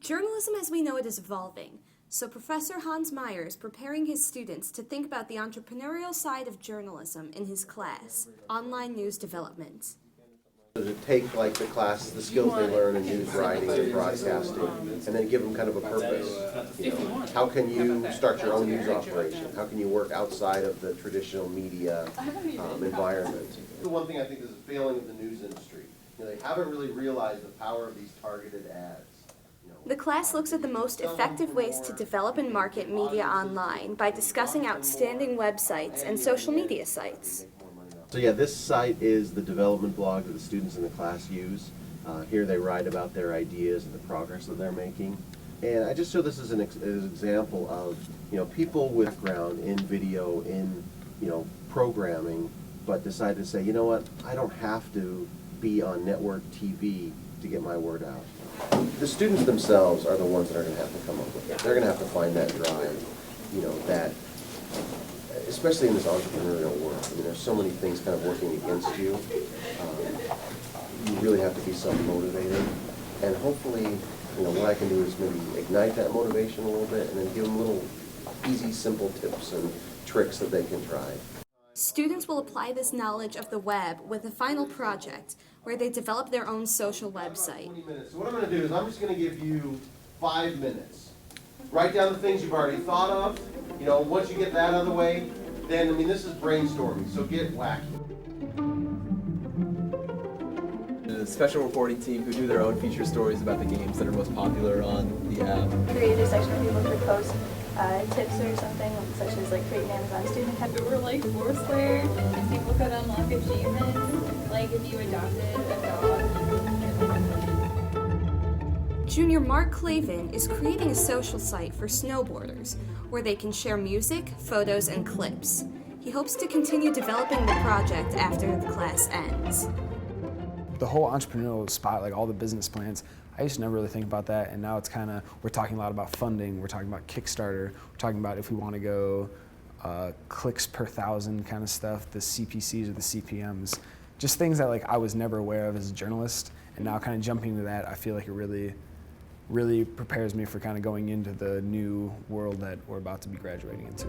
Journalism as we know it is evolving, so Professor Hans Meyer is preparing his students to think about the entrepreneurial side of journalism in his class, Online News Development. To take like the classes, the skills they learn in news writing and broadcasting, and then give them kind of a purpose. You know, how can you start your own news operation? How can you work outside of the traditional media environment? The one thing I think is a failing of the news industry. You know, they haven't really realized the power of these targeted ads. The class looks at the most effective ways to develop and market media online by discussing outstanding websites and social media sites. So yeah, this site is the development blog that the students in the class use. Here they write about their ideas and the progress that they're making. And I just show this as an example of, you know, people with background in video, in, you know, programming, but decide to say, you know what, I don't have to be on network TV to get my word out. The students themselves are the ones that are going to have to come up with it. They're going to have to find that drive, you know, that, especially in this entrepreneurial world. I mean, there's so many things kind of working against you. You really have to be self-motivated. And hopefully, you know, what I can do is maybe ignite that motivation a little bit and then give them little easy, simple tips and tricks that they can try. Students will apply this knowledge of the web with a final project where they develop their own social website. 20 minutes. So what I'm going to do is I'm just going to give you 5 minutes. Write down the things you've already thought of. You know, once you get that out of the way, then, I mean, this is brainstorming, so get wacky. A special reporting team who do their own feature stories about the games that are most popular on the app. Create a section where people could post tips or something, such as like create an Amazon student account. Or like Foursquare, and people could unlock achievements, like if you adopted a dog. Junior Mark Clavin is creating a social site for snowboarders where they can share music, photos, and clips. He hopes to continue developing the project after the class ends. The whole entrepreneurial spot, like all the business plans, I used to never really think about that, and now it's kind of, we're talking a lot about funding, we're talking about Kickstarter, we're talking about if we want to go clicks per thousand kind of stuff, the CPCs or the CPMs, just things that like I was never aware of as a journalist, and now kind of jumping into that, I feel like it really prepares me for kind of going into the new world that we're about to be graduating into.